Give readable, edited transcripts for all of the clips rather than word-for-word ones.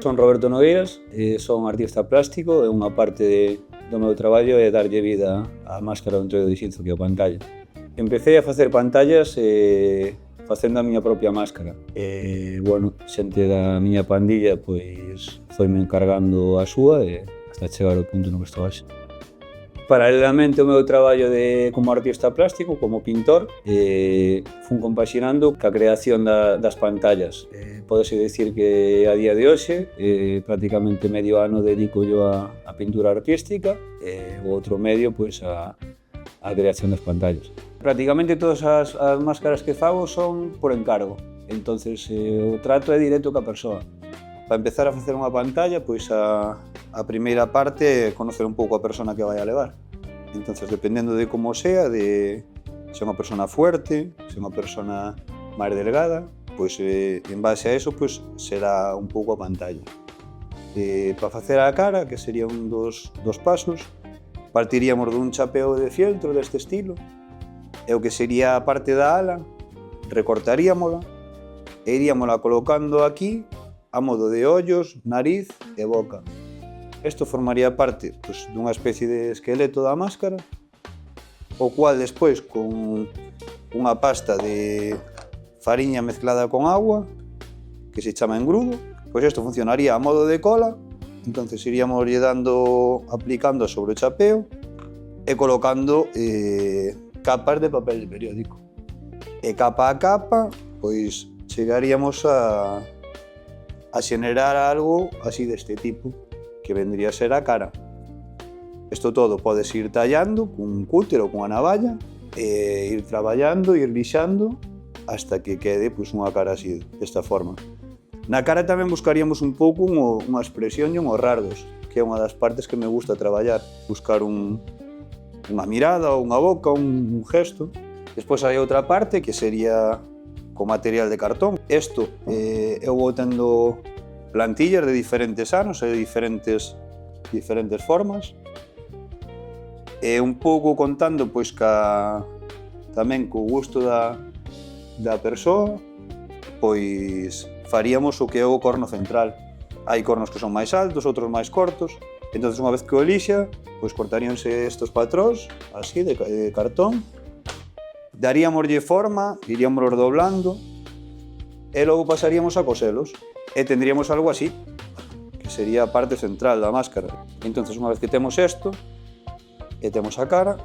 Son Roberto Nogueiras, son artista plástico e unha parte do meu traballo é darlle vida á máscara dentro do dixinzo que é a pantalla. Empecé a facer pantallas facendo a miña propia máscara. Bueno, xente da miña pandilla pois foime encargando a súa e hasta chegar ao punto no que estou hoxe. Paralelamente ao meu traballo como artista plástico, como pintor, fun compaxinando ca creación das pantallas. Pódese dicir que a día de hoxe, prácticamente medio ano dedico yo a pintura artística e o outro medio pois, a creación das pantallas. Prácticamente todas as máscaras que fago son por encargo, entonces o trato é directo ca persoa. Para empezar a facer unha pantalla, pois a primeira parte é conocer un pouco a persona que vai a levar. Entonces, dependendo de como sea, de se é unha persona fuerte, se é unha persona máis delgada, pois en base a eso, pois será un pouco a pantalla. Para facer a cara, que sería un dos pasos, partiríamos dun chapeo de fieltro deste estilo, e o que sería a parte da ala, recortaríamola e iríamola colocando aquí a modo de ollos, nariz e boca. Isto formaría parte pois, dunha especie de esqueleto da máscara, o cual despois con unha pasta de fariña mezclada con agua, que se chama engrudo, pois isto funcionaría a modo de cola, entonces iríamos aplicando sobre o chapeo e colocando capas de papel de periódico. E capa a capa, pois chegaríamos a xenerar algo así deste tipo, que vendría a ser a cara. Isto todo podes ir tallando cun cúter ou cunha navalla e ir traballando, ir lixando hasta que quede pois, unha cara así, desta forma. Na cara tamén buscaríamos un pouco unha expresión e unhos rasgos, que é unha das partes que me gusta traballar, buscar unha mirada, unha boca, un gesto. Despois hai outra parte que sería con material de cartón. Isto eu vou tendo plantillas de diferentes anos e de diferentes formas. E un pouco contando pois tamén co gusto da persoa, pois faríamos o que é o corno central. Hai cornos que son máis altos, outros máis cortos. Entón, unha vez que o elixa, pois cortaríanse estes patróns, así, de cartón. Daríamoslle forma, iríamos doblando e logo pasaríamos a coselos e tendríamos algo así, que sería a parte central da máscara. Entón, unha vez que temos isto e temos a cara,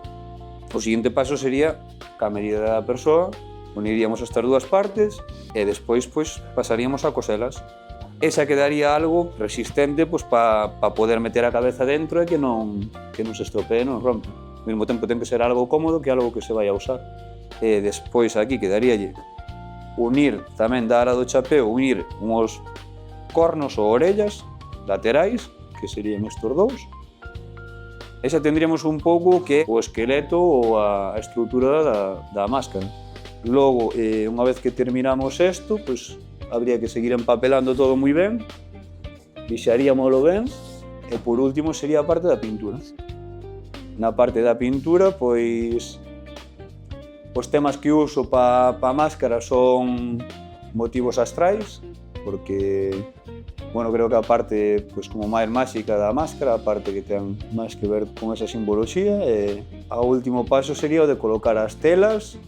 o seguinte paso sería, ca medida da persoa, uniríamos estas dúas partes e despois pois, pasaríamos a coselas. Esa quedaría algo resistente pois, para poder meter a cabeza dentro e que non se estropee, non rompa. Ao mesmo tempo ten que ser algo cómodo que algo que se vai a usar. E despois aquí quedaríalle unir tamén da ala do chapeo, unir uns cornos ou orellas laterais, que serían estes dous. E xa tendríamos un pouco que o esqueleto ou a estrutura da máscara. Logo, unha vez que terminamos isto, pois habría que seguir empapelando todo moi ben, lixaríamolo ben, e por último sería a parte da pintura. Na parte da pintura, pois os temas que uso para a máscara son motivos astrais, porque, bueno, creo que a parte pois, como máis máxica da máscara, a parte que ten máis que ver con esa simboloxía, e o último paso sería o de colocar as telas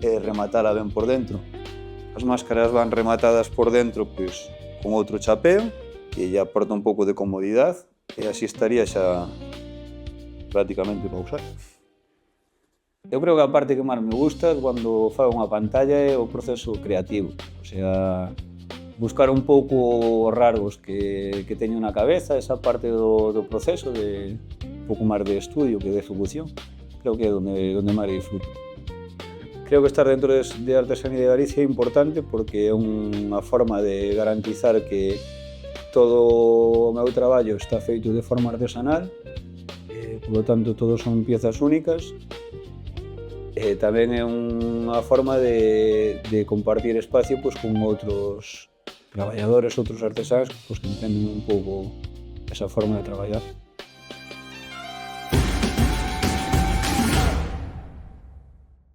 e rematala ben por dentro. As máscaras van rematadas por dentro pois, con outro chapeo, que lle aporta un pouco de comodidade, e así estaría xa prácticamente para usar. Eu creo que a parte que máis me gusta cando fago unha pantalla é o proceso creativo, o sea, buscar un pouco os rasgos que teño na cabeza, esa parte do proceso de un pouco máis de estudio que de ejecución, creo que é onde máis disfruto. Creo que estar dentro de Artesanía de Galicia é importante porque é unha forma de garantizar que todo o meu traballo está feito de forma artesanal, por lo tanto, todos son piezas únicas. Tamén é unha forma de compartir espacio pois, con outros traballadores, outros artesáns que entenden un pouco esa forma de traballar.